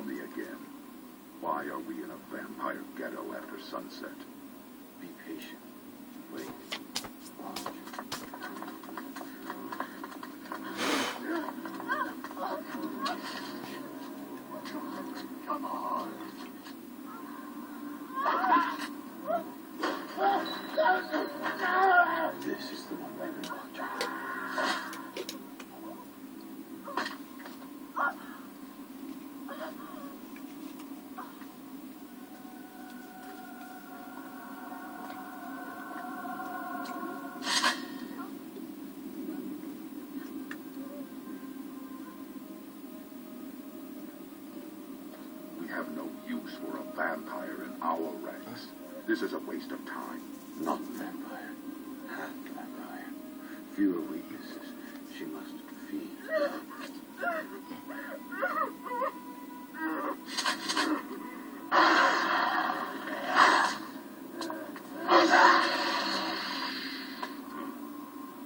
tell me again. Why are we in a vampire ghetto after sunset? Be patient. Wait. Watch. Come on. This is the one we've been watching. We have no use for a vampire in our ranks. This is a waste of time. Not vampire. Half vampire. Fewer weaknesses. She must feed.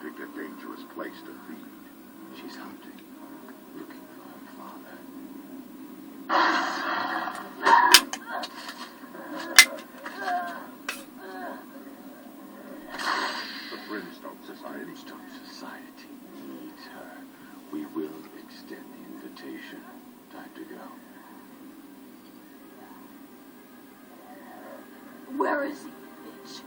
Picked a dangerous place to feed. She's hunting. Looking for her father. The Brimstone Society. Brimstone Society needs her. We will extend the invitation. Time to go. Where is he, bitch?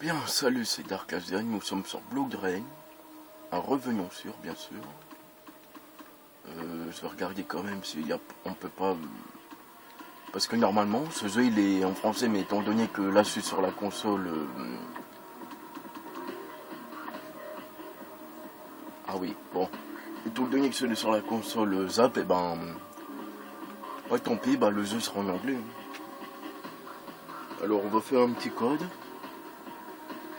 Bien, salut, c'est Dark Azeri, nous sommes sur Blood-Rain. Revenons sur, bien sûr. Je vais regarder quand même s'il y a... On peut pas... Parce que normalement, ce jeu il est en français, mais étant donné que là je suis sur la console... Ah oui, bon. Étant donné que je suis sur la console Zap, et ben... Ouais, tant pis, bah, le jeu sera en anglais. Alors on va faire un petit code.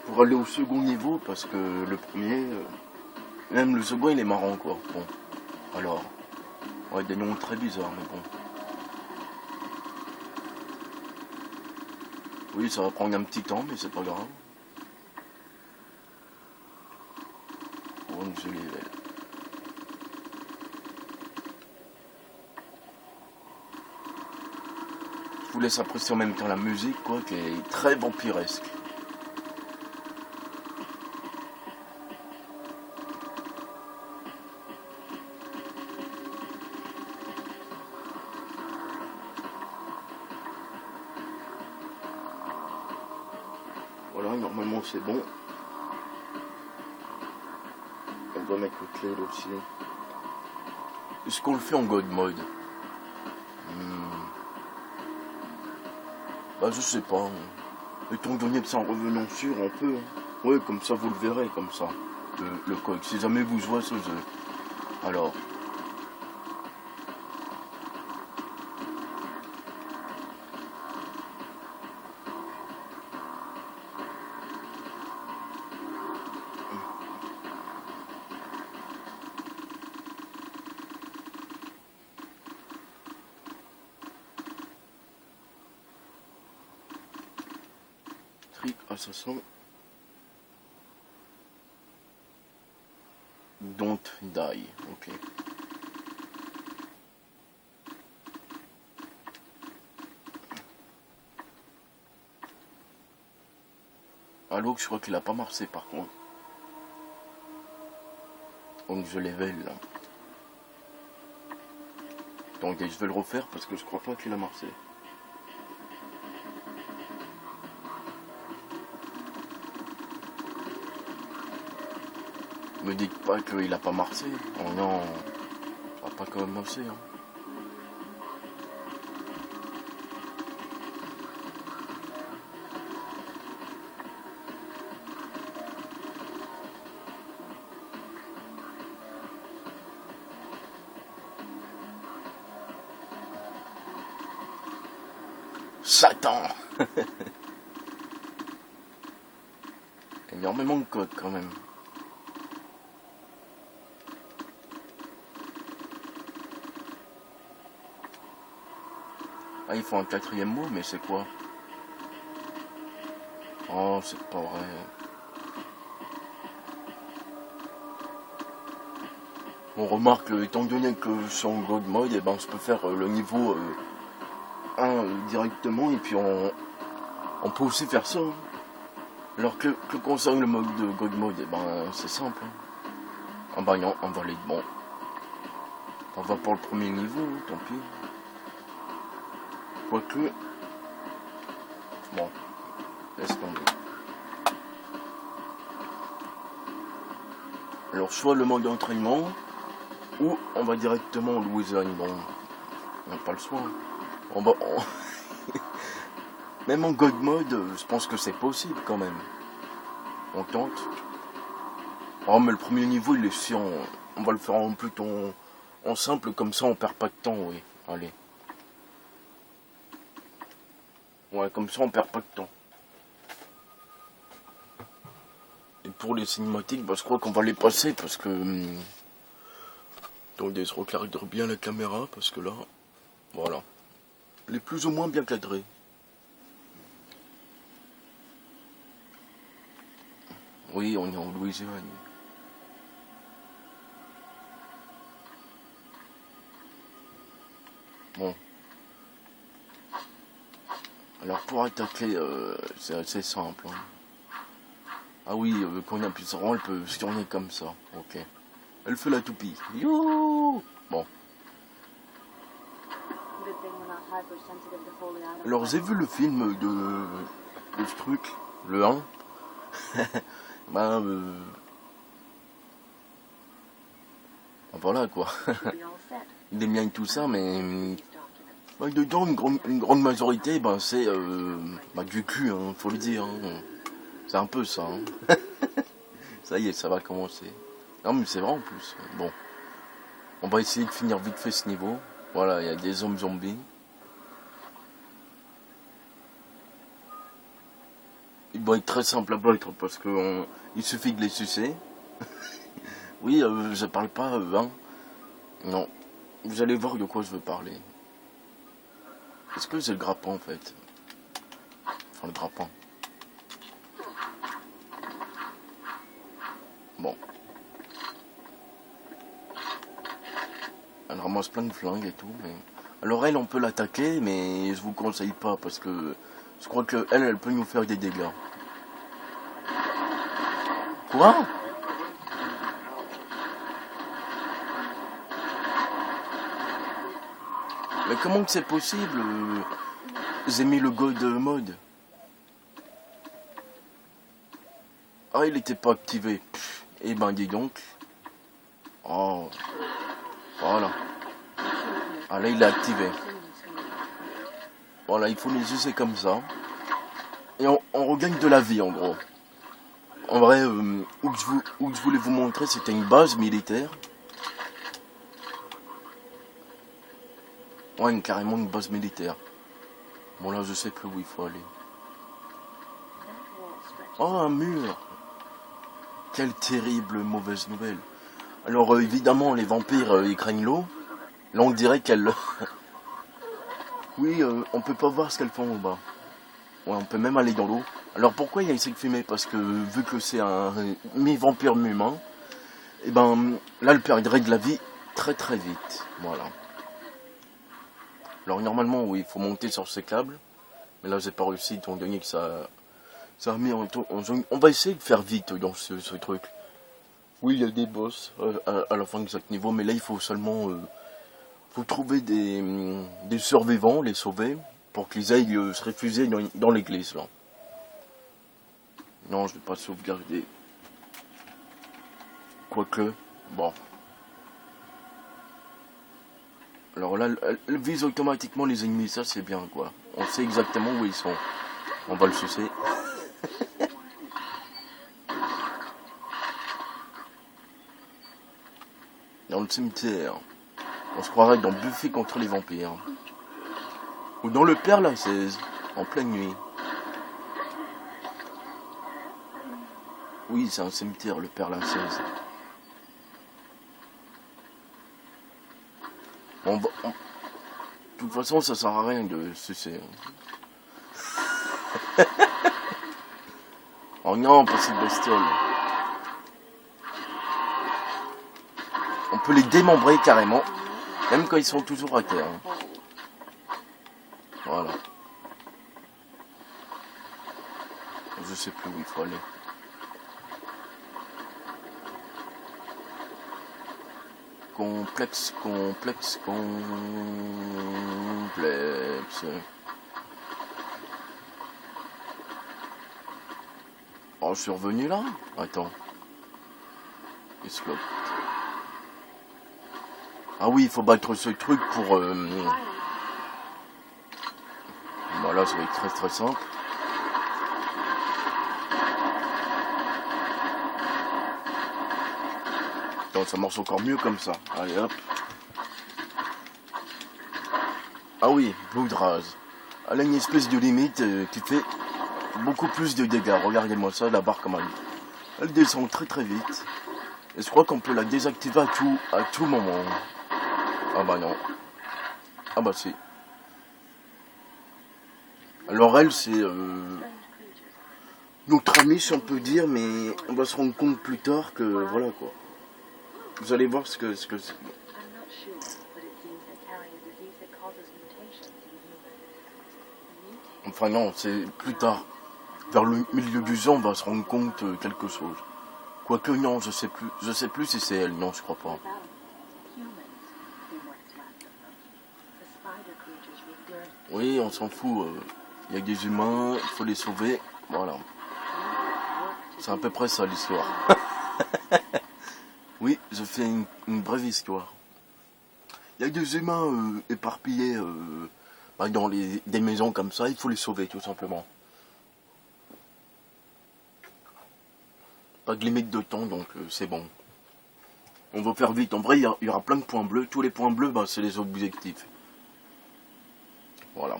Pour aller au second niveau, parce que le premier, même le second il est marrant quoi. Bon, alors, ouais, des noms très bizarres, mais bon. Oui, ça va prendre un petit temps, mais c'est pas grave. Bon, je les vais. Je vous laisse apprécier en même temps la musique, quoi, qui est très vampiresque. Voilà, normalement c'est bon. On doit mettre le clé là aussi. Est-ce qu'on le fait en God mode? Bah je sais pas. Étant donné que c'est en revenant sur, on peut. Hein. Ouais, comme ça vous le verrez, comme ça. Le code, si jamais vous jouez à ce jeu. Alors. Assassin. Don't die, ok. Allo, je crois qu'il a pas marché par contre. Donc je level là. Attendez, je vais le refaire parce que je crois pas qu'il a marché. Me dites pas qu'il a pas marché. Oh non, ça va pas quand même marcher. Hein. Satan. Énormément de code quand même. Ah, il faut un quatrième mot, mais c'est quoi? Oh, c'est pas vrai. On remarque, étant donné que je suis en God mode, et ben je peux faire le niveau 1 directement, et puis on peut aussi faire ça. Hein. Alors que concerne le mode de God mode, et ben c'est simple. Hein. Ah bah non, on va aller bon. On va pour le premier niveau, tant pis. Quoique... Bon, laisse tomber. Alors soit le mode d'entraînement, ou on va directement au Louisiane. Bon, on n'a pas le choix. On va... Même en God mode, je pense que c'est possible quand même. On tente. Oh mais le premier niveau il est chiant. On va le faire en plutôt en simple, comme ça on perd pas de temps, oui. Allez. Ouais, comme ça on perd pas de temps. Et pour les cinématiques, bah, je crois qu'on va les passer parce que... Attendez, je recadre bien la caméra parce que là, voilà. Elle est plus ou moins bien cadrée. Oui, on est en Louisiane. Bon. Alors pour attaquer, c'est assez simple. Hein. Ah oui, quand on appuie sur rang, elle peut se tourner comme ça. Ok. Elle fait la toupie. Youhou! Bon. Alors j'ai vu le film de ce truc, le 1. Ben, voilà quoi. Il aime bien tout ça, mais ben, dedans une grande majorité, ben c'est du cul, hein, faut le dire. Hein. C'est un peu ça. Hein. Ça y est, ça va commencer. Non mais c'est vrai en plus. Bon, on va essayer de finir vite fait ce niveau. Voilà, il y a des zombies. Il doit être très simple à battre parce que il suffit de les sucer. Oui, je parle pas, hein. Non. Vous allez voir de quoi je veux parler. Est-ce que c'est le grappin en fait? Enfin le grappin. Bon. Elle ramasse plein de flingues et tout, mais... Alors elle, on peut l'attaquer, mais je vous conseille pas parce que je crois que elle peut nous faire des dégâts. Quoi? Mais comment que c'est possible? J'ai mis le God mode. Ah, il était pas activé. Eh ben, dis donc. Oh. Voilà. Ah, là, il est activé. Voilà, il faut les user comme ça. Et on regagne de la vie, en gros. En vrai, où je voulais vous montrer, c'était une base militaire. Ouais, carrément une base militaire. Bon, là, je sais plus où il faut aller. Oh, un mur! Quelle terrible mauvaise nouvelle. Alors, évidemment, les vampires, ils craignent l'eau. Là, on dirait qu'elle... Oui, on peut pas voir ce qu'elles font au bas. Ouais, on peut même aller dans l'eau. Alors, pourquoi il y a essayé de fumer? Parce que, vu que c'est un mi-vampire, mi-humain, et ben, là, elle perdrait de la vie très très vite. Voilà. Alors, normalement, oui, il faut monter sur ces câbles. Mais là, j'ai pas réussi, étant donné que ça a mis en... On va essayer de faire vite dans ce truc. Oui, il y a des boss à la fin de chaque niveau, mais là il faut seulement faut trouver des survivants, les sauver, pour qu'ils aillent se réfugier dans l'église là. Non, je vais pas sauvegarder. Quoique, bon. Alors là, elle vise automatiquement les ennemis, ça c'est bien quoi. On sait exactement où ils sont. On va le sucer. Dans le cimetière. On se croirait dans Buffy contre les vampires. Ou dans le Père Lachaise, en pleine nuit. Oui, c'est un cimetière, le Père Lachaise. De toute façon, ça sert à rien de sucer. Oh non, pas cette bestiole. On peut les démembrer carrément, même quand ils sont toujours à terre. Voilà. Je sais plus où il faut aller. Complexe. Oh, je suis revenu là? Attends. Esclope. Ah oui, il faut battre ce truc pour... Voilà, ça va être très très simple. Attends, ça marche encore mieux comme ça. Allez hop. Ah oui, Blood Rage. Elle a une espèce de limite qui fait beaucoup plus de dégâts. Regardez-moi ça, la barre comme elle descend très très vite. Et je crois qu'on peut la désactiver à tout moment. Ah bah non. Ah bah si. Alors elle c'est notre amie si on peut dire, mais on va se rendre compte plus tard que voilà quoi. Vous allez voir ce que c'est. Enfin non, c'est plus tard. Vers le milieu du jeu, on va se rendre compte quelque chose. Quoique non, je sais plus si c'est elle, non je crois pas. Oui, on s'en fout. Il y a des humains, il faut les sauver. Voilà. C'est à peu près ça l'histoire. Oui, je fais une brève histoire. Il y a des humains éparpillés dans des maisons comme ça, il faut les sauver tout simplement. Pas de limite de temps, donc c'est bon. On va faire vite. En vrai, il y aura plein de points bleus. Tous les points bleus, c'est les objectifs. Voilà.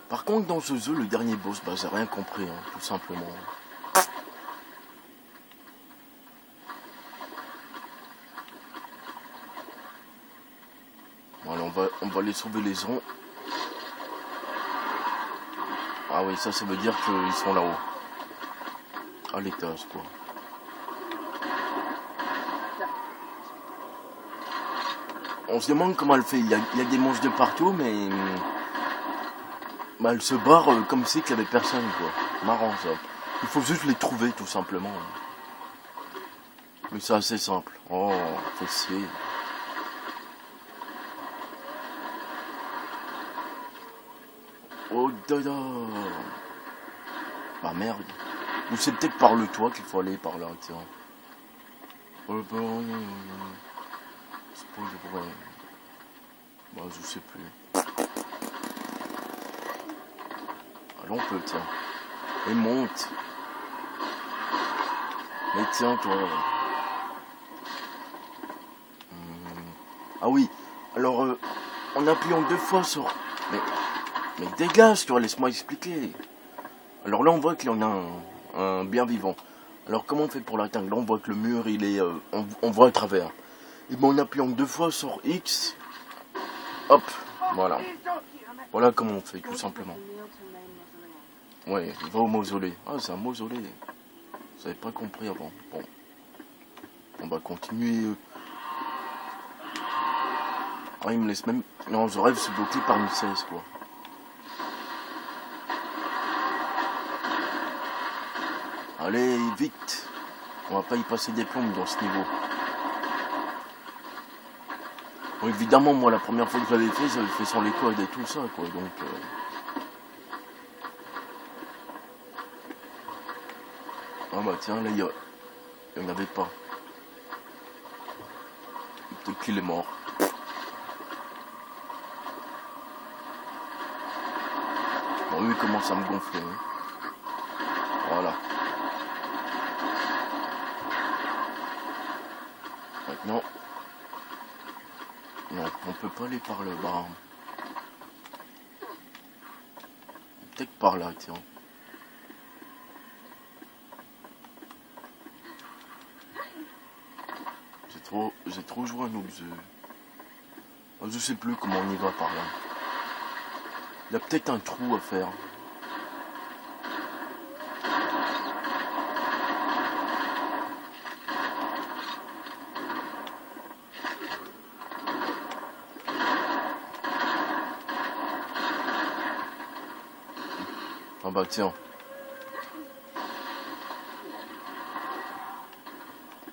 Par contre, dans ce jeu, le dernier boss, j'ai rien compris, hein, tout simplement. Voilà, on va les sauver les ronds. Ah oui, ça veut dire qu'ils sont là-haut. À l'étage, quoi. On se demande comment elle fait. Il y a des monstres de partout, mais... elle se barre comme si qu'il n'y avait personne, quoi. Marrant, ça. Il faut juste les trouver, tout simplement. Mais c'est assez simple. Oh, fessier. Oh, dada. Ah, merde. Ou c'est peut-être par le toit qu'il faut aller par là, tiens. C'est pas vrai. Je sais plus. Allons, on peut, tiens. Et monte. Et tiens, toi. Ah oui. Alors, en appuyant 2 fois sur... Mais dégage, toi, laisse-moi expliquer. Alors là, on voit qu'il y en a un bien vivant. Alors, comment on fait pour l'atteindre? Là, on voit que le mur, il est... on voit à travers. Et en appuyant 2 fois sur X... Hop, voilà. Voilà comment on fait, tout simplement. Ouais, va au mausolée. Ah, c'est un mausolée. J'avais pas compris avant. Bon. On va continuer. Ah, il me laisse même... Non, je rêve, c'est bloqué par une 16, quoi. Allez, vite. On va pas y passer des plombes dans ce niveau. Bon, évidemment, moi, la première fois que j'avais fait sans les codes et tout ça, quoi. Donc... Ah bah tiens, là, il n'y en avait pas. Peut-être qu'il est mort. Bon, lui, il commence à me gonfler. Hein. Voilà. Maintenant... Non, on peut pas aller par le bas. Peut-être par là, tiens. J'ai trop joué un objet. Je sais plus comment on y va par là. Il y a peut-être un trou à faire. Ah bah tiens.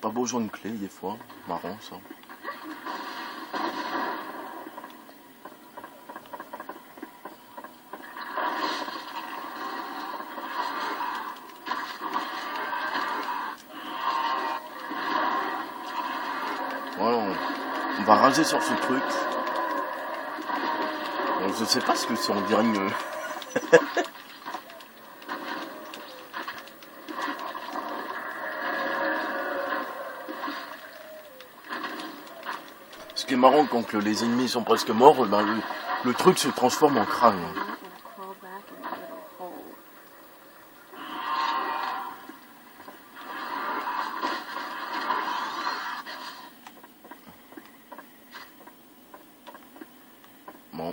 Pas besoin de clé des fois. Marrant ça. Voilà, on va raser sur ce truc. Donc, je sais pas ce que c'est, on dirait une... Ce qui est marrant, quand les ennemis sont presque morts, ben le truc se transforme en crâne. Bon.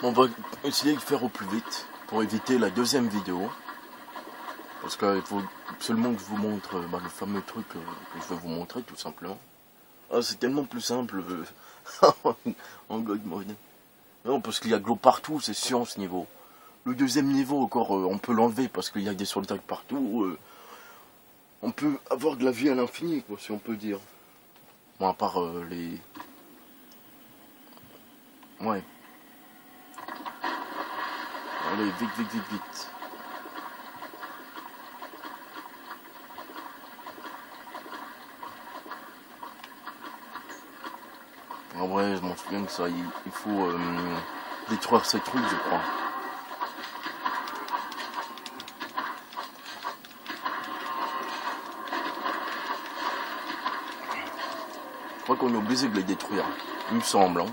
On va essayer de faire au plus vite pour éviter la deuxième vidéo. Parce qu'il faut absolument que je vous montre le fameux truc que je vais vous montrer tout simplement. Ah, c'est tellement plus simple en God mode. Non, parce qu'il y a de l'eau partout, c'est chiant ce niveau. Le deuxième niveau encore, on peut l'enlever parce qu'il y a des soldats partout. On peut avoir de la vie à l'infini, quoi, si on peut dire. Bon, à part les... Ouais. Allez, vite, vite, vite, vite. En vrai, je m'en souviens que ça, il faut détruire ces trucs, je crois. Je crois qu'on est obligé de les détruire, il me semble. Hein.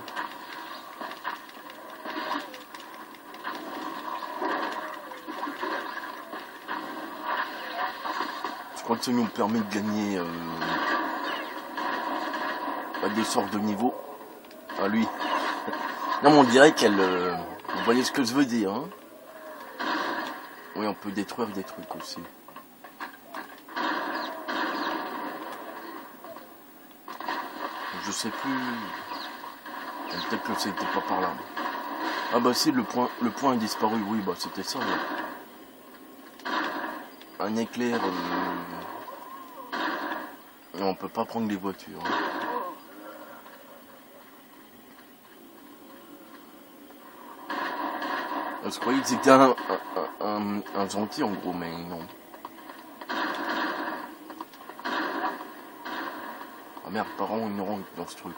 Je crois que ça nous permet de gagner des sortes de niveaux. Ah lui. Non mais on dirait qu'elle... vous voyez ce que je veux dire, hein? Oui, on peut détruire des trucs aussi. Je sais plus... Peut-être que c'était pas par là. Ah bah si, le point a disparu, oui, bah c'était ça. Là. Un éclair... On peut pas prendre les voitures. Hein. Je croyais que c'était un gentil en gros, mais non. Ah merde, par où on rentre dans ce truc?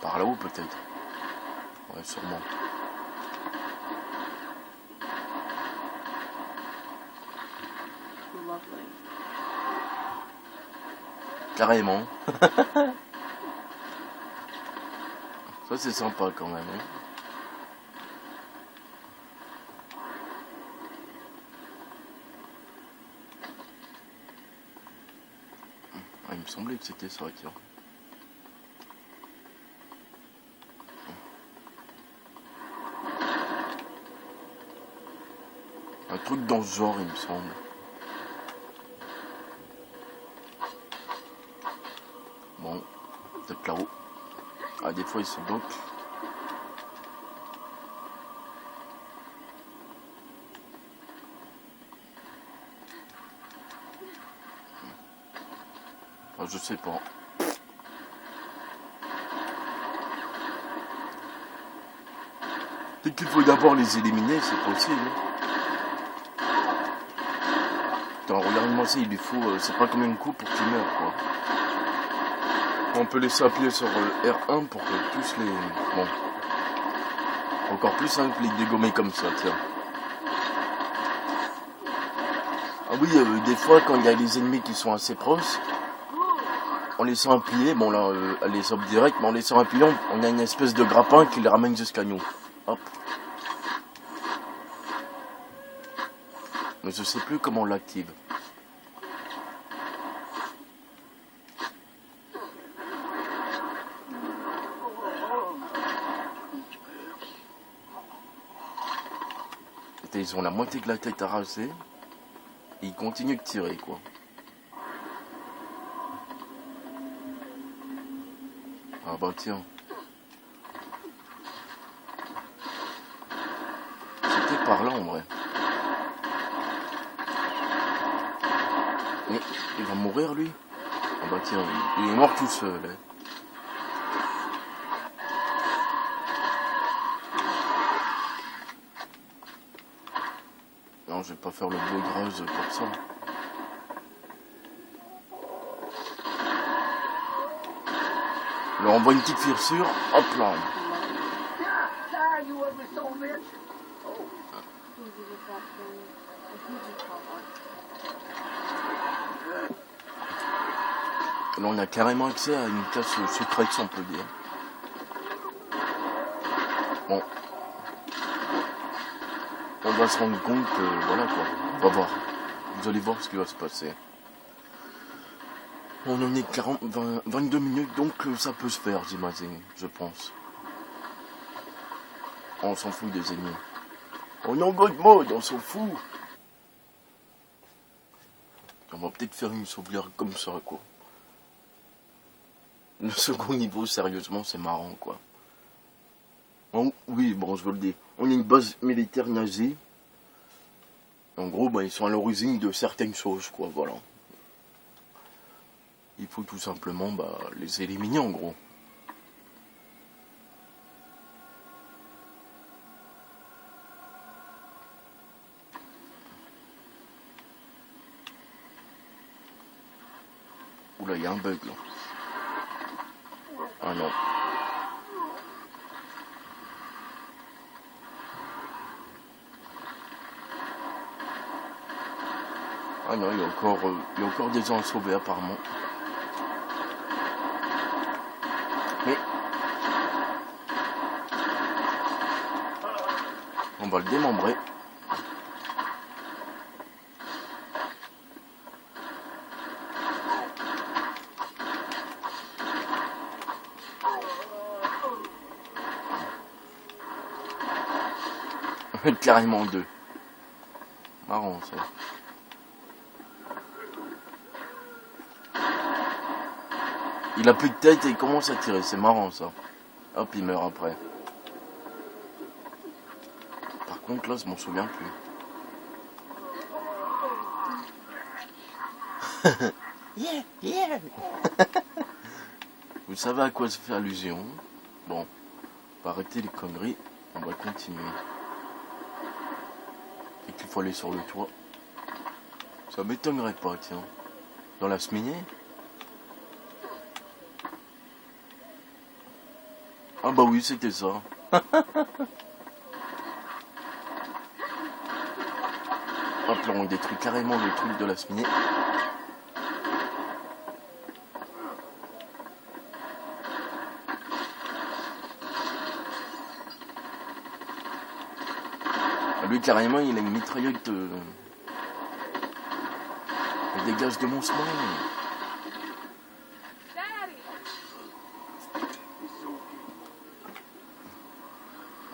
Par là-haut peut-être? Ouais, sûrement. Carrément. Ça c'est sympa quand même. Hein. Ah, il me semblait que c'était ça, tiens. Un truc dans ce genre, il me semble. Bon, peut-être là-haut. Ah, des fois, ils se bloquent. Je sais pas. Peut-être qu'il faut d'abord les éliminer, c'est possible. Attends, regarde-moi ça, il lui faut, c'est pas combien de coups pour qu'il meure, quoi. On peut laisser appuyer sur R1 pour que tous les... Bon. Encore plus simple les dégommer comme ça, tiens. Ah oui, des fois, quand il y a les ennemis qui sont assez proches, en laissant appuyer, bon là, elle les sauve direct, mais en laissant appuyer, on a une espèce de grappin qui les ramène jusqu'à nous. Hop. Mais je sais plus comment on l'active. Ils ont la moitié de la tête arrachée. Et ils continuent de tirer, quoi. Ah bah tiens. C'était par là en vrai. Mais il va mourir lui. Ah bah tiens, il est mort tout seul. Hein. Non, je vais pas faire le beau greuze pour ça. Je leur envoie une petite fissure, hop là. Là, on a carrément accès à une casse secrète, si on peut dire. Bon. On va se rendre compte que, voilà quoi, on va voir. Vous allez voir ce qui va se passer. On en est 22 minutes, donc ça peut se faire, j'imagine, je pense. On s'en fout des ennemis. On est en god mode, on s'en fout. On va peut-être faire une sauvegarde comme ça, quoi. Le second niveau, sérieusement, c'est marrant, quoi. Oh, oui, bon, je veux le dire. On est une base militaire nazie. En gros, bah, ils sont à l'origine de certaines choses, quoi, voilà. Il faut tout simplement bah, les éliminer, en gros. Oula, il y a un bug, là. Ah non. Ah non, il y a encore des gens à sauver apparemment. Mais on va le démembrer. Carrément deux. Marrant ça. Il a plus de tête et il commence à tirer, c'est marrant ça. Hop, il meurt après. Par contre là, je m'en souviens plus. Yeah, yeah. Vous savez à quoi se fait allusion? Bon, on va arrêter les conneries, on va continuer. Et qu'il faut aller sur le toit. Ça m'étonnerait pas, tiens. Dans la cheminée? Ah bah oui, c'était ça. Hop là, on détruit carrément le truc de la cheminée. Lui, carrément, il a une mitrailleuse il dégage de mon chemin.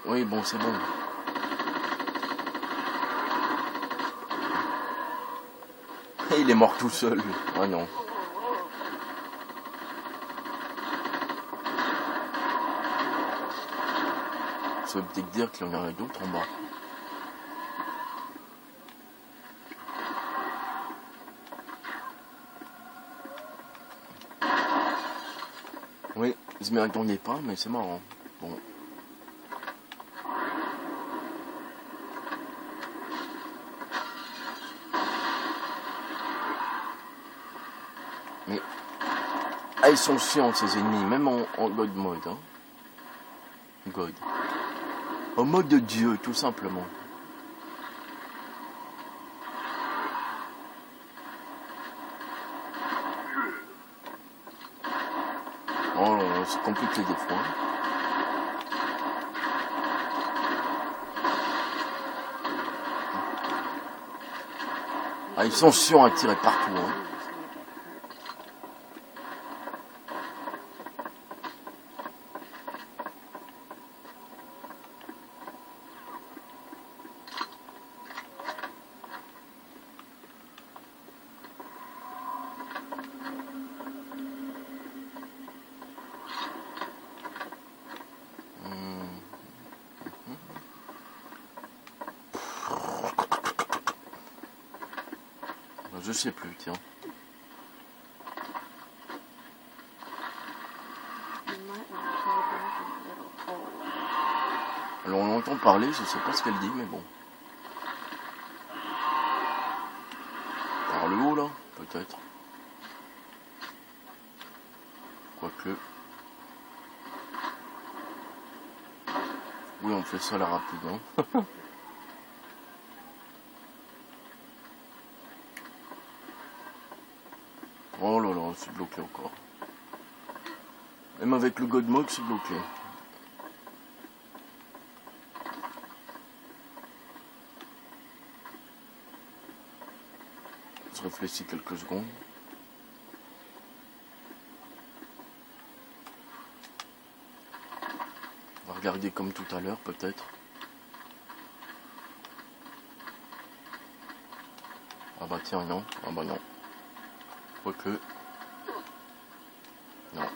Oui, bon, c'est bon. Et il est mort tout seul, lui. Ah non. Ça veut peut-être dire qu'il y en a d'autres en bas. Je m'y attendais pas, mais c'est marrant. Bon. Mais... Ah, ils sont chiants, ces ennemis, même en God mode. Hein. God. En mode de Dieu, tout simplement. Oh là là, c'est compliqué des fois. Ah, ils sont chiants à tirer partout. Hein. Je sais plus, tiens. Alors on l'entend parler, je sais pas ce qu'elle dit, mais bon. Par le haut là, peut-être. Quoique. Oui, on fait ça là rapidement. Oh là là, c'est bloqué encore. Même avec le God Mode, c'est bloqué. Je réfléchis quelques secondes. On va regarder comme tout à l'heure, peut-être. Ah bah tiens, non. Ah bah non. Quoique. Non.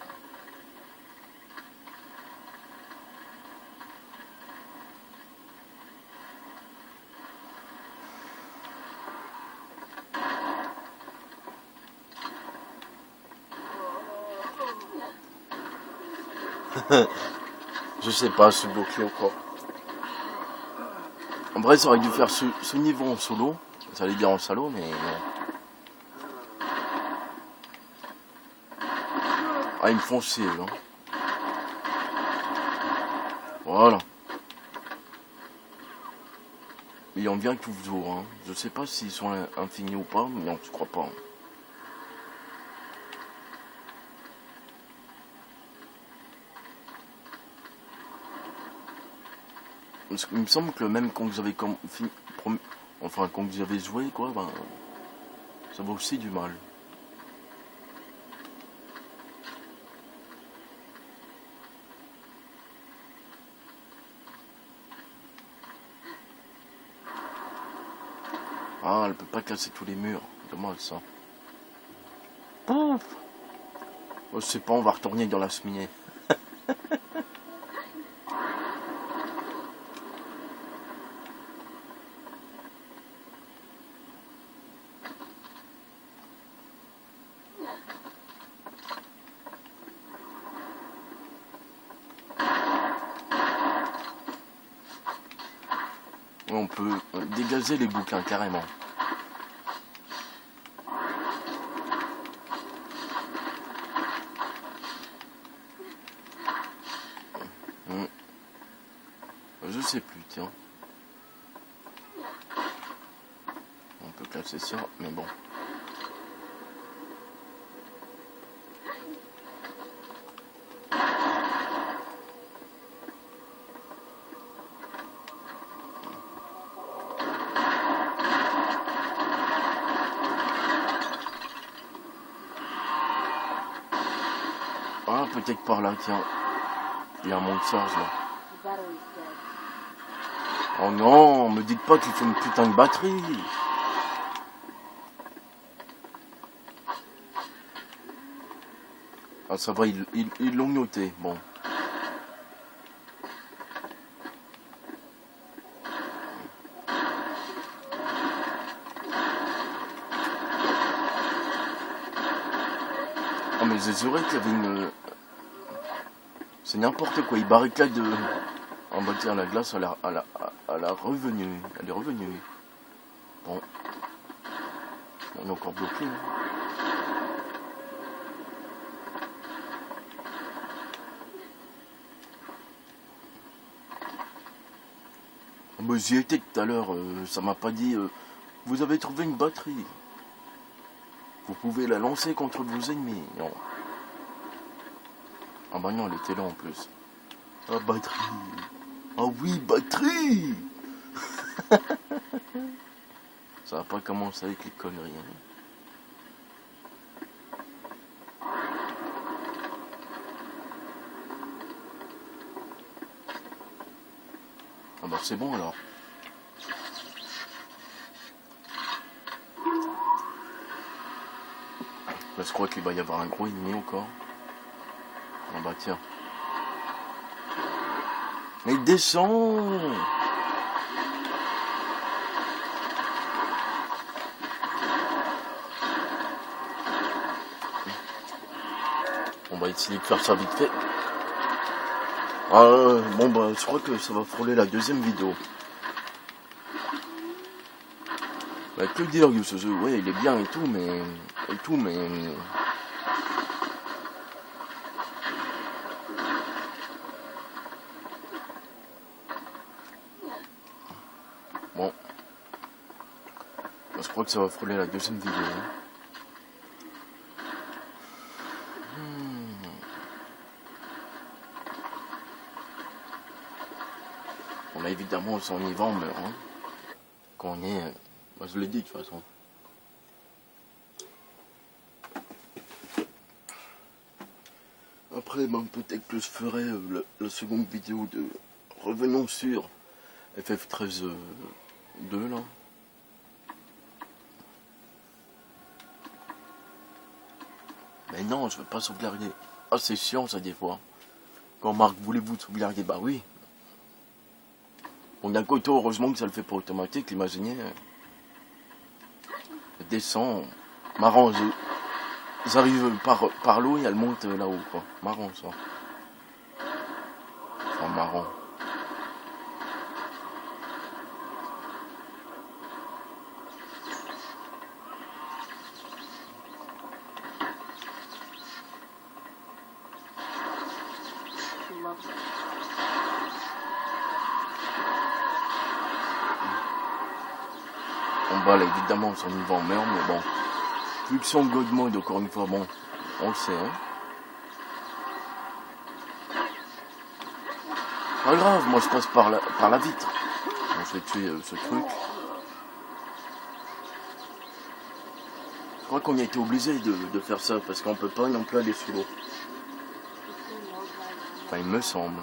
Je sais pas, c'est bloqué encore. En vrai, ça aurait dû faire ce niveau en solo. Ça allait dire en solo, mais non. Ah, ils me font chier, là. Voilà. Il en vient toujours, hein. Je sais pas s'ils sont infinis ou pas, mais non, je crois pas. Parce qu'il me semble que même quand vous avez quand vous avez joué, quoi, ben, ça vaut aussi du mal. Ah, elle peut pas casser tous les murs. Dommage ça. Pouf! Je sais pas, on va retourner dans la cheminée. On peut dégazer les bouquins carrément. Je sais plus, tiens. On peut classer ça, mais bon. Ah, peut-être par là, tiens. Il y a un monde charge là. Oh non, me dites pas qu'il faut une putain de batterie. Ah ça va, ils l'ont noté, bon. Oh mais j'ai juré qu'il y avait une... C'est n'importe quoi, il barricade en bas tiens, la glace, elle a revenu. Elle est revenue. Bon. On est encore bloqué. Mais j'y étais tout à l'heure, ça m'a pas dit vous avez trouvé une batterie. Vous pouvez la lancer contre vos ennemis. Non. Ah bah non, elle était là en plus. Ah, batterie. Ah oui, batterie. Ça va pas commencer avec les conneries. Hein. Ah bah c'est bon alors. Là, je crois qu'il va y avoir un gros ennemi encore. Ah bah tiens. Mais descends. On va essayer de faire ça vite fait. Bon bah je crois que ça va frôler la deuxième vidéo. Bah que dire ce jeu, ouais il est bien et tout mais. Bon. Bah, je crois que ça va frôler la deuxième vidéo. On a évidemment si on y va on meurt. Hein. Quand on est. Bah, je l'ai dit de toute façon. Après, ben, peut-être que je ferai la seconde vidéo de revenons sur FF13 2 là. Mais non, je veux pas sauvegarder. Ah, c'est chiant ça des fois. Quand Marc, voulez-vous sauvegarder? Bah oui. Bon, d'un côté, heureusement que ça le fait pas automatique, imaginez. Descend. Marrant, j'arrive par l'eau et elle monte là-haut, quoi. Marrant, ça. Enfin, marrant. On va là, évidemment, son niveau en meurt, mais bon. Vu que son God mode, encore une fois, bon, on le sait, hein. Pas grave, moi je passe par la vitre. Bon, je vais tuer ce truc. Je crois qu'on a été obligé de faire ça, parce qu'on peut pas non plus aller sous l'eau. Enfin, il me semble.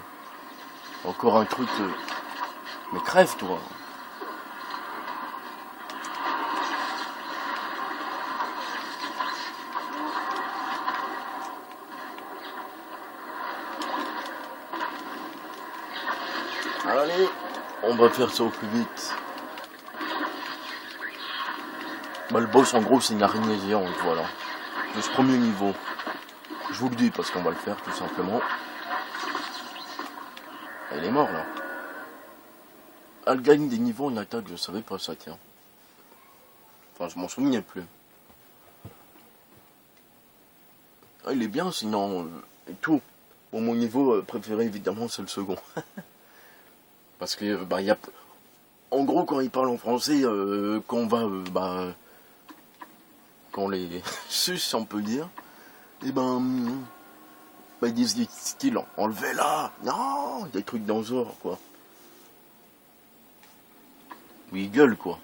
Encore un truc... Mais crève, toi. Allez, on va faire ça au plus vite. Bah, le boss, en gros, c'est une araignée géante, voilà. De ce premier niveau. Je vous le dis, parce qu'on va le faire, tout simplement. Elle est morte, là. Elle gagne des niveaux en attaque, je savais pas ça, tiens. Enfin, je m'en souvenais plus. Ah, il est bien, sinon, et tout. Bon, mon niveau préféré, évidemment, c'est le second. Parce que, bah, il y a... En gros, quand ils parlent en français, quand on va, quand les suce, on peut dire, et ben, ils disent des styles, enlevez-la, non, des trucs dans le genre, quoi. Oui, ils gueulent, quoi.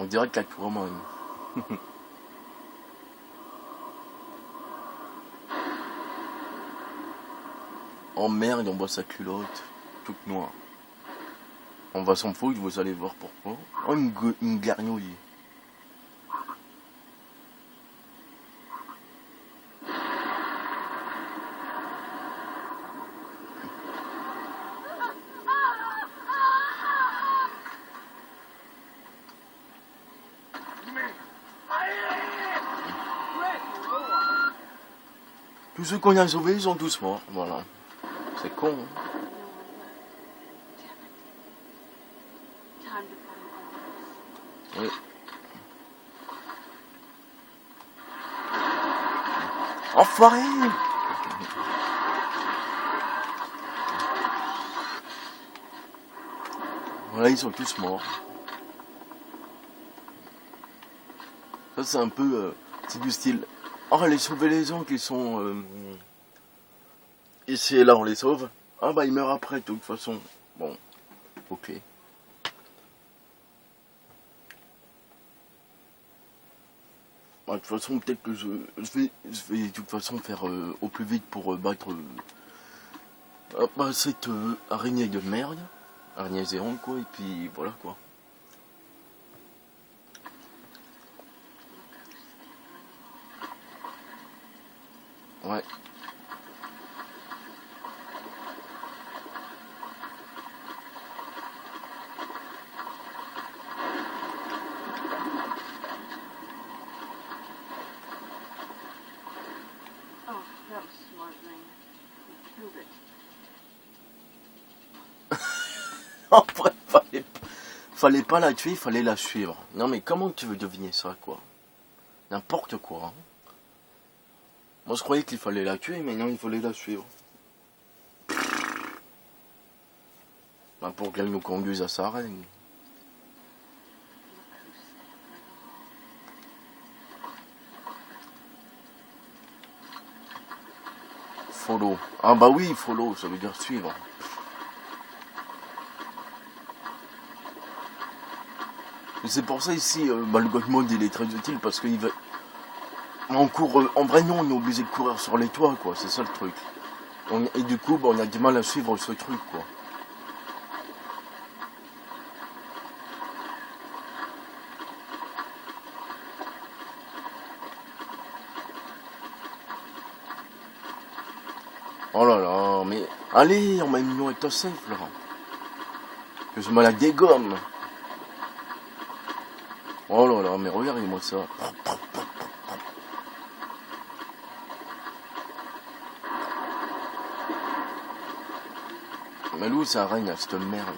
On dirait qu'Aquaman. Oh merde, on voit sa culotte, toute noire. On va s'en foutre, vous allez voir pourquoi. Oh, une garnouille. Tous ceux qu'on a sauvés, ils sont tous morts. Voilà. C'est con. Hein. Time to find others. Oui. Enfoiré! Voilà, ils sont tous morts. Ça, c'est un peu... c'est du style... Oh, les sauver les gens qui sont... ici et là, on les sauve. Ah bah, ils meurent après, de toute façon. Bon, ok. Bah, de toute façon, peut-être que je vais de toute façon faire au plus vite pour battre bah, cette araignée de merde. Araignée géante, quoi, et puis voilà, quoi. Ouais. Oh, that was smart, Rain. You killed it. Après, fallait pas la tuer, il fallait la suivre. Non mais comment tu veux deviner ça, quoi? N'importe quoi. Hein. Moi je croyais qu'il fallait la tuer, mais non, il fallait la suivre. Bah, pour qu'elle nous conduise à sa reine. Follow. Ah bah oui, follow, ça veut dire suivre. Et c'est pour ça ici, bah, le God Mode il est très utile parce qu'il va... On court, en vrai non, on est obligé de courir sur les toits, quoi, c'est ça le truc. Et du coup, bah, on a du mal à suivre ce truc, quoi. Oh là là, mais allez, on m'a mis avec ta safe, là. Que je me la dégomme. Oh là là, mais regardez-moi ça. Mais Lou, ça règne à cette merde.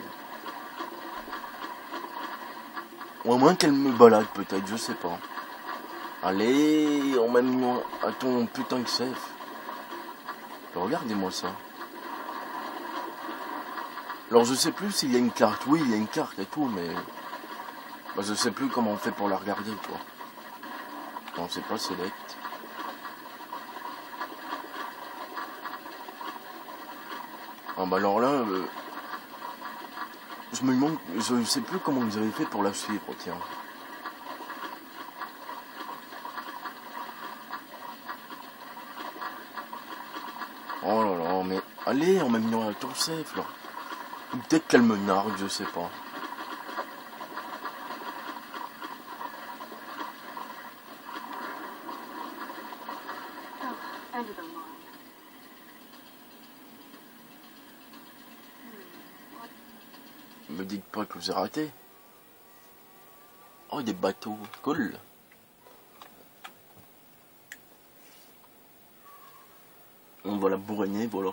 Ou à moins qu'elle me balade, peut-être, je sais pas. Allez, on m'a mis à ton putain de safe. Regardez-moi ça. Alors je sais plus s'il y a une carte. Oui, il y a une carte et tout, mais... Bah, je sais plus comment on fait pour la regarder, quoi. Non, c'est pas select. Ah bah alors là... je me demande... Je sais plus comment vous avez fait pour la suivre, tiens. Oh là là, mais... Allez, on m'a mis dans la tour safe, là. Ou peut-être qu'elle me nargue, je sais pas. Oh, end of the line. Me dites pas que vous avez raté. Oh, des bateaux, cool. On va la bourriner, voilà.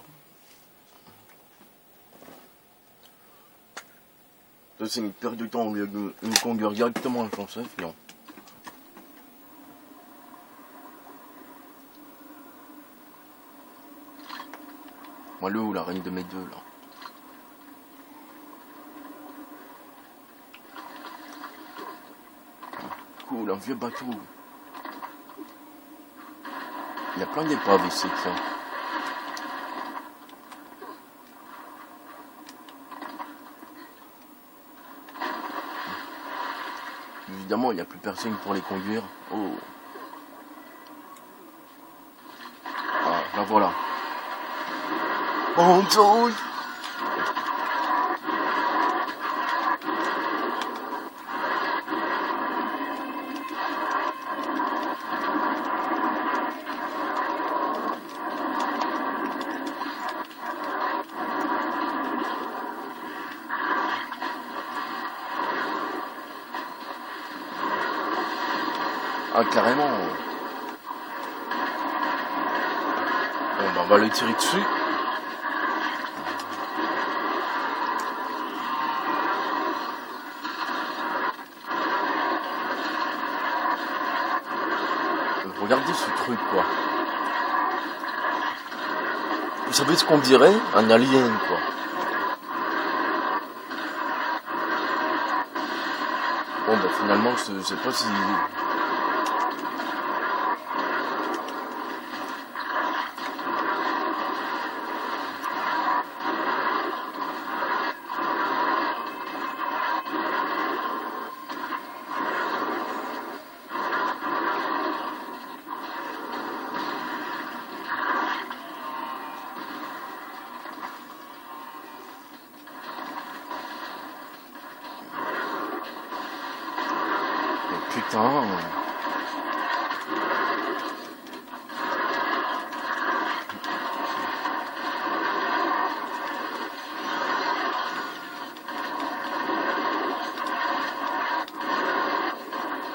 Ça, c'est une perte de temps au lieu de nous conduire directement à la chance, non. Moi, le ou la reine de mes deux, là. Cool, un vieux bateau. Il y a plein d'épaves ici, ça. Évidemment, il n'y a plus personne pour les conduire. Oh. Ah, la voilà. Oh, Joy! Ah, carrément. Bon, bah, on va les tirer dessus. Regardez ce truc, quoi. Vous savez ce qu'on dirait? Un alien, quoi. Bon, bah finalement, je sais pas si... Putain.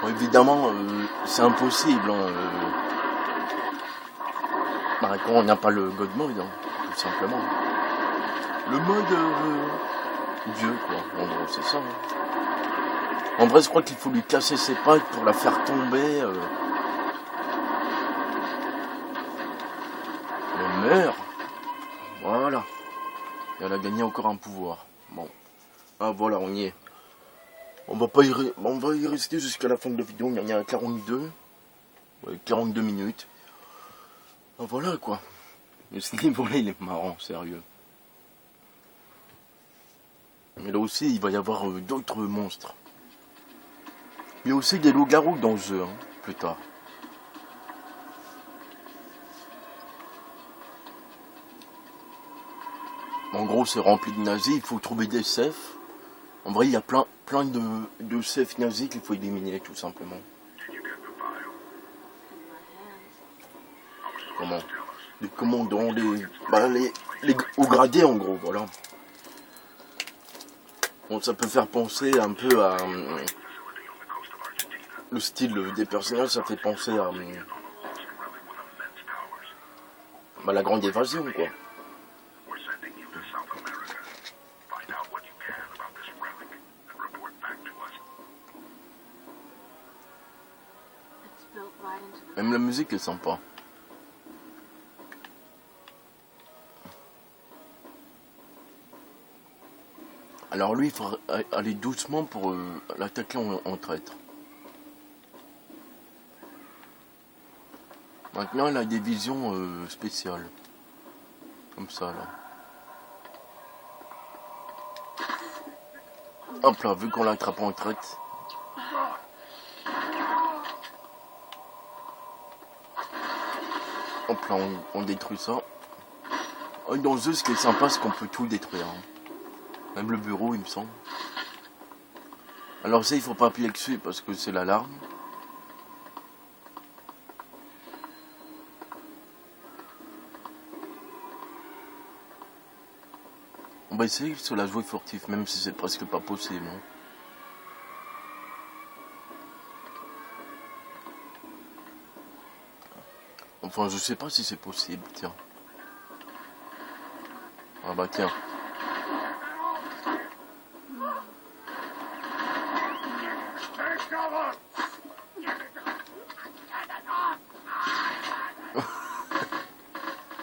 Bon, évidemment, c'est impossible. Hein, bah, quand on n'a pas le God mode, hein, tout simplement. Le mode Dieu, quoi. En gros, c'est ça. Hein. En vrai, je crois qu'il faut lui casser ses pattes pour la faire tomber. Elle meurt. Voilà. Et elle a gagné encore un pouvoir. Bon. Ah voilà, on y est. On va y rester jusqu'à la fin de la vidéo. Il y en a 42. Ouais, 42 minutes. Ah voilà quoi. Mais ce niveau-là, il est marrant, sérieux. Mais là aussi, il va y avoir d'autres monstres. Il y a aussi des loups-garous dans le jeu, hein, plus tard. En gros, c'est rempli de nazis, il faut trouver des safes. En vrai, il y a plein de safes nazis qu'il faut éliminer, tout simplement. Comment? Les commandants, les hauts gradés, en gros, voilà. Bon, ça peut faire penser un peu à... le style des personnages, ça fait penser à la grande évasion, quoi. Même la musique est sympa. Alors lui, il faut aller doucement pour l'attaquer en traître. Maintenant, elle a des visions spéciales. Comme ça, là. Hop là, vu qu'on l'attrape en traite. Hop là, on détruit ça. Dans le jeu, ce qui est sympa, c'est qu'on peut tout détruire. Hein. Même le bureau, il me semble. Alors ça, il faut pas appuyer dessus parce que c'est l'alarme. On va essayer de la jouer furtif, même si c'est presque pas possible. Hein. Enfin, je sais pas si c'est possible, tiens. Ah bah tiens.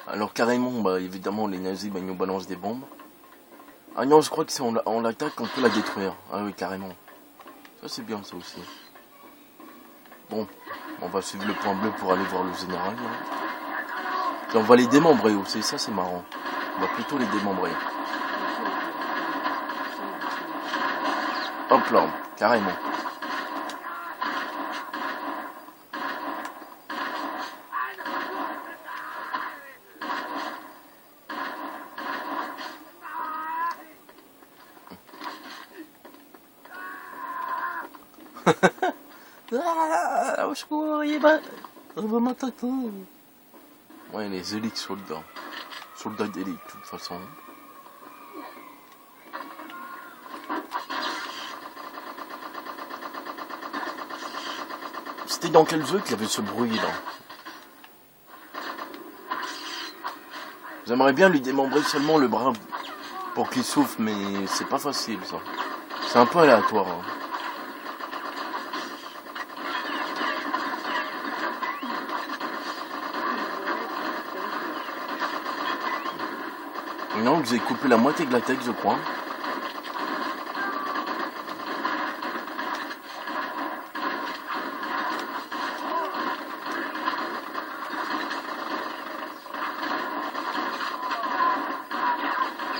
Alors carrément, bah évidemment, les nazis, bah, ils nous balancent des bombes. Ah non, je crois que si on l'attaque, on peut la détruire. Ah oui, carrément. Ça c'est bien, ça aussi. Bon, on va suivre le point bleu pour aller voir le général. Hein. Et on va les démembrer aussi, ça c'est marrant. On va plutôt les démembrer. Hop là, carrément. Ah, au secours, on va m'attaquer. Ouais, les élites soldats. Soldats d'élite, de toute façon. C'était dans quel jeu qu'il y avait ce bruit là? J'aimerais bien lui démembrer seulement le bras pour qu'il souffle, mais c'est pas facile ça. C'est un peu aléatoire. Hein. Non, vous avez coupé la moitié de la tête, je crois.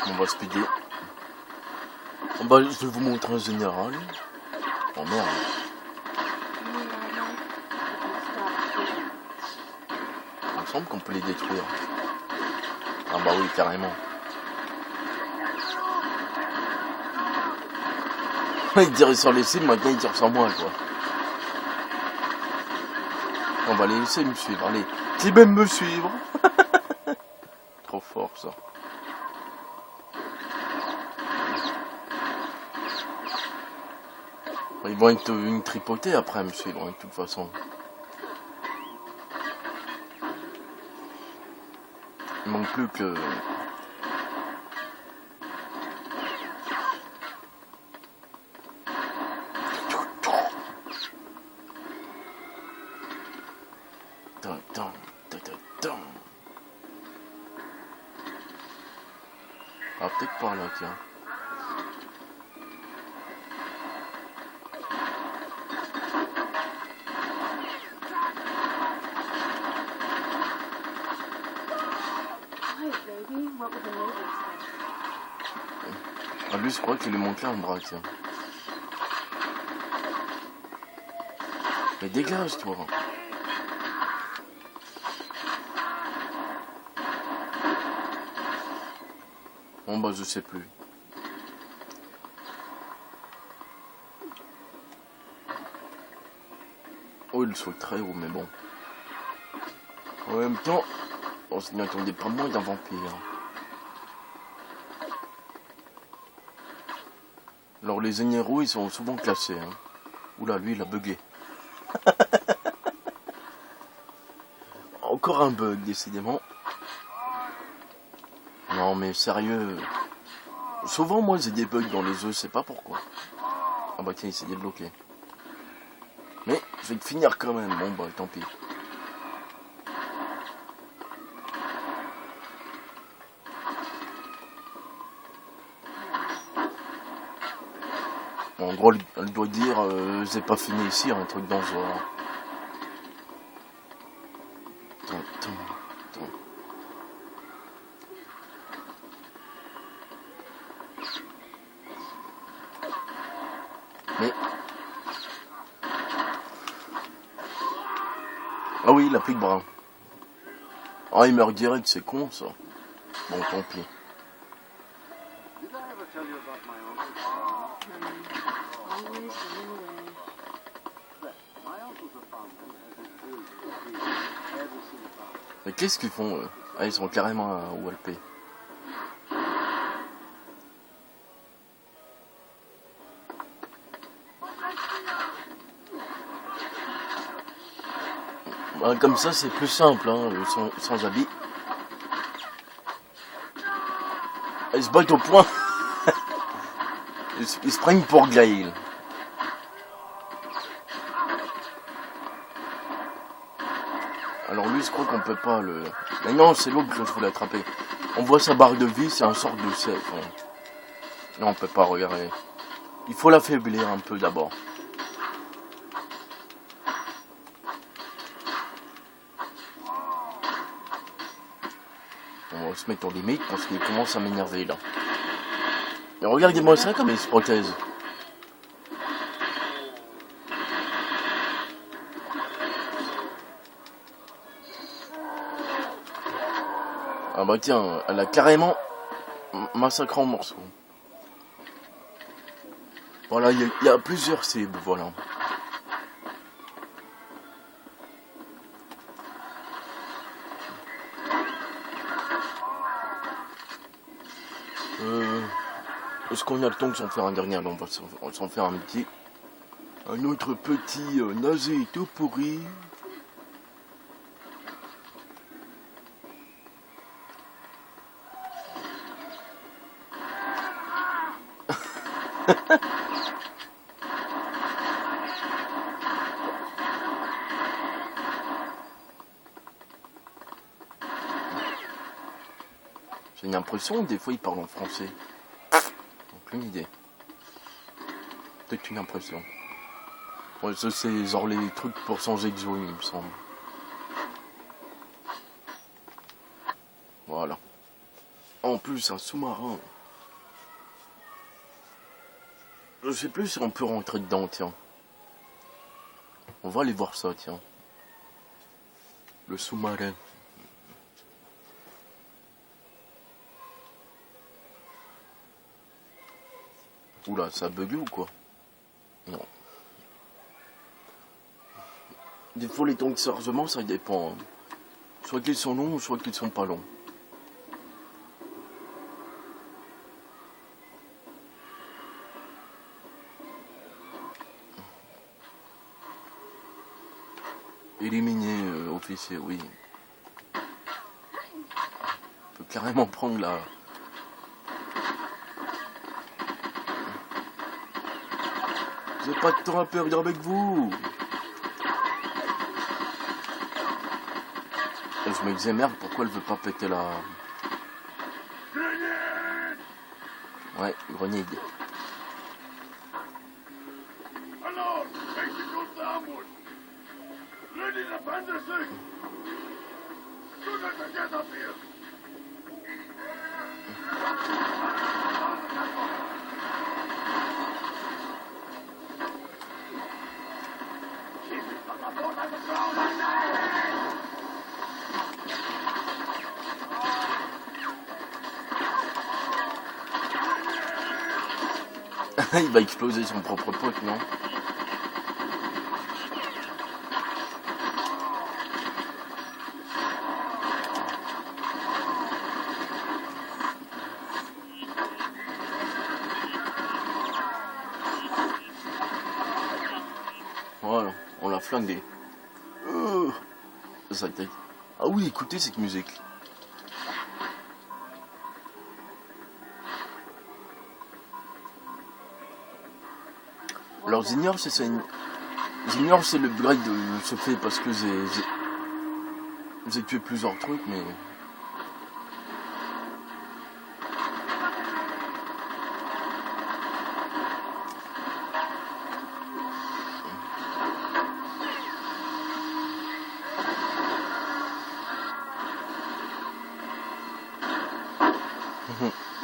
On va speeder. Bah, je vais vous montrer un général. Oh merde. Il me semble qu'on peut les détruire. Ah bah oui, carrément. Il tirait sur les cibles, maintenant il tire sur moi, quoi. On va les laisser me suivre, allez. Qui même me suivre. Trop fort, ça. Ils vont être une tripotée après à me suivre, de toute façon. Il manque plus que... Ah, peut-être par là, tiens. Ah, lui, je crois qu'il lui manquait un bras, tiens. Mais dégage, toi. Bon, bah, je sais plus. Oh, il saute très haut, mais bon. En même temps, on s'y attendait pas moins d'un vampire. Alors, les généraux, ils sont souvent classés. Hein. Oula, lui, il a bugué. Encore un bug, décidément. Non, mais sérieux. Souvent, moi, j'ai des bugs dans les œufs, je sais pas pourquoi. Ah bah tiens, il s'est débloqué. Mais, je vais le finir quand même. Bon, bah, tant pis. En gros, elle doit dire, j'ai pas fini ici, un truc dans ce genre. Attends. Mais... Ah oui, il a plus de bras. Ah, il meurt direct, c'est con, ça. Bon, tant pis. Mais qu'est-ce qu'ils font, eux? Ah, ils sont carrément à OLP. Bah, comme ça, c'est plus simple, hein, sans habit. Ils se battent au point. Ils se prennent pour Gaïl. Alors lui, je crois qu'on peut pas le... Mais non, c'est l'autre que je voulais attraper. On voit sa barre de vie, c'est un sort de sel. Non, on peut pas, regarder. Il faut l'affaiblir un peu d'abord. On va se mettre en limite parce qu'il commence à m'énerver là. Et regardez-moi ça comme il se protège. Ah bah tiens, elle a carrément massacré en morceaux. Voilà, il y a plusieurs cibles, voilà. Est-ce qu'on a le temps de s'en faire un dernier? On va s'en faire un petit. Un autre petit nazi tout pourri. J'ai une impression que des fois ils parlent en français. Aucune idée. Peut-être une impression. Ouais, ça c'est genre les trucs pour changer de zone, il me semble. Voilà. En plus, un sous-marin. Je sais plus si on peut rentrer dedans, tiens. On va aller voir ça, tiens. Le sous-marin. Oula, ça a bugué ou quoi? Non. Des fois, les temps de chargement, ça dépend. Hein. Soit qu'ils sont longs, soit qu'ils sont pas longs. Éliminer officier, oui. On peut carrément prendre la... J'ai pas de temps à perdre avec vous. Et je me disais, merde, pourquoi elle veut pas péter la... Ouais, grenade. Alors, exécute l'ambush. Ready to bend the thing. Soon as I get up here. Il va exploser son propre pote, non? Voilà, on l'a flingué. Ça tête. Ah oui, écoutez cette musique. Alors j'ignore si c'est j'ignore si le grade se fait parce que j'ai tué plusieurs trucs, mais...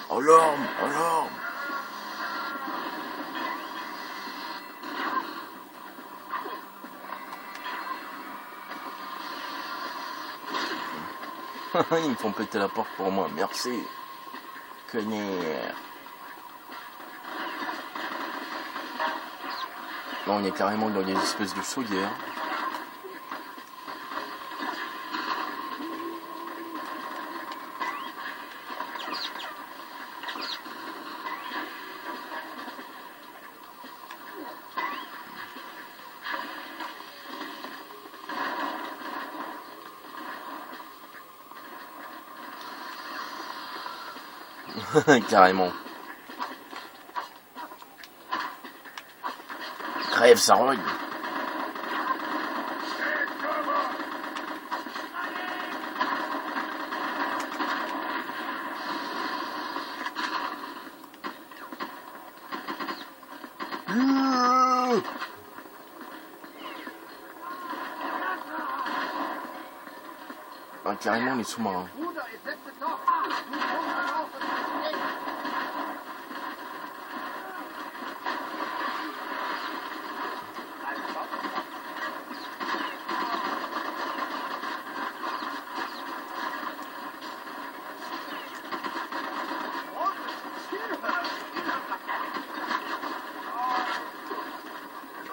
Alarme, alarme. Ils me font péter la porte pour moi, merci. Connard. Là on est carrément dans des espèces de chaudières. Carrément. Crève, ça rogne. Ah, carrément les sous-marins.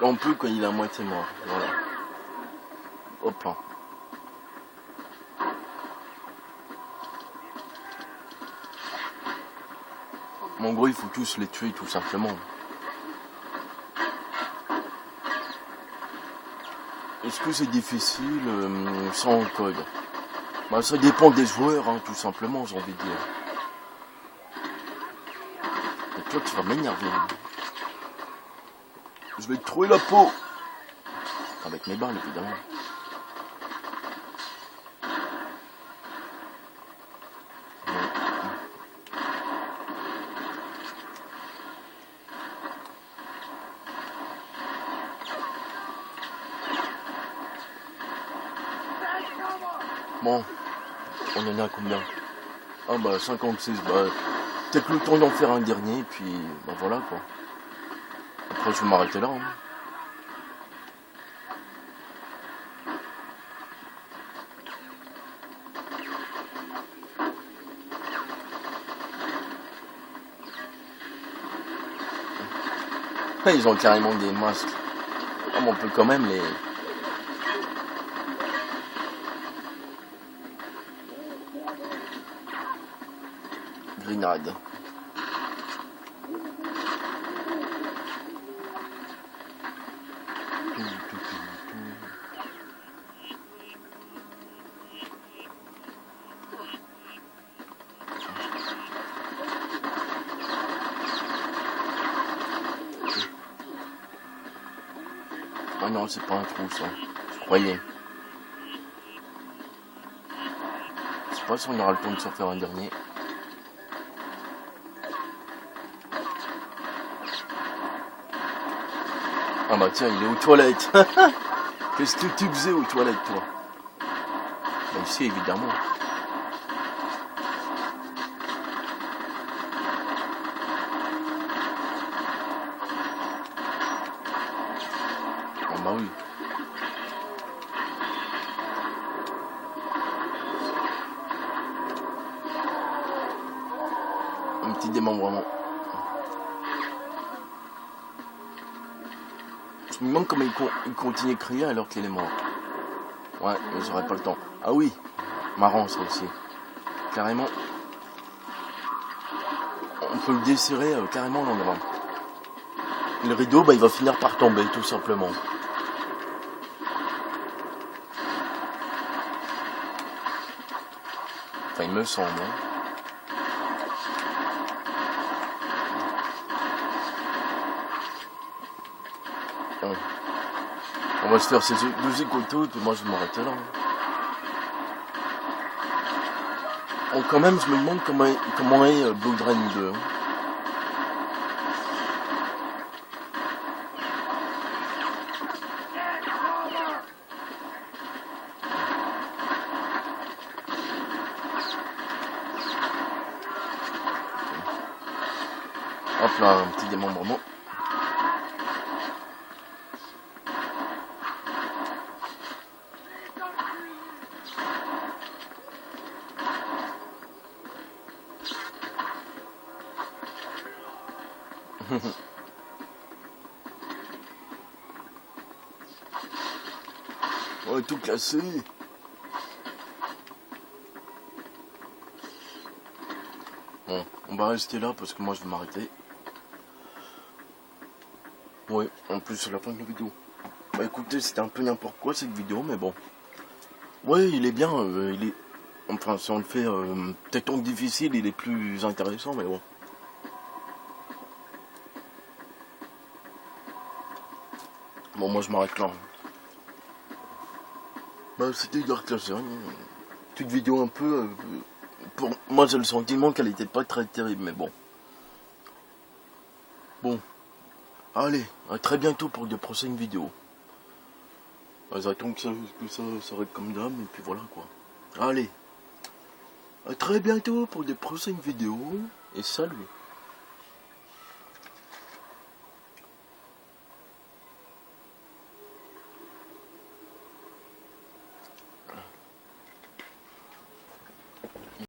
On peut quand il est à moitié mort, voilà. Hop là. En gros, il faut tous les tuer tout simplement. Est-ce que c'est difficile sans code? Bah, ça dépend des joueurs, hein, tout simplement, j'ai envie de dire. Et toi, tu vas m'énerver. Je vais te trouver la peau. Avec mes balles, évidemment. Bon, on en a combien? Ah bah 56, bah peut-être le temps d'en faire un dernier, puis bah voilà quoi. Après je vais m'arrêter là. Hein. Ah, ils ont carrément des masques. Ah, mais on peut quand même les... Grenade. Ah non, c'est pas un trou ça. Je croyais. Je sais pas si on aura le temps de s'en faire un dernier. Ah bah tiens, il est aux toilettes. Qu'est-ce que tu faisais aux toilettes, toi? Bah ici, évidemment. Ah bah oui. Un petit démembrement. Je me demande comment il continue de crier alors qu'il est mort. Ouais, mais j'aurais pas le temps. Ah oui, marrant ça aussi. Carrément. On peut le desserrer carrément l'endroit. Et le rideau, bah, il va finir par tomber tout simplement. Enfin, il me semble. Hein. On va se faire ces deux écouteurs, puis moi je vais m'arrêter là. Bon, quand même, je me demande comment est Blood Rain 2. Hop là, un petit démembrement. On va tout casser. Bon, on va rester là parce que moi je vais m'arrêter. Ouais, en plus c'est la fin de la vidéo. Bah écoutez, c'était un peu n'importe quoi cette vidéo, mais bon. Ouais, il est bien, il est... Enfin, si on le fait peut-être en difficile, il est plus intéressant, mais bon. Bon, moi je m'arrête là. Bah, c'était Dark Laser, petite vidéo un peu... pour moi j'ai le sentiment qu'elle était pas très terrible, mais bon. Bon. Allez, à très bientôt pour de prochaines vidéos. J'attends que ça s'arrête comme d'hab, et puis voilà quoi. Allez. À très bientôt pour de prochaines vidéos, et salut.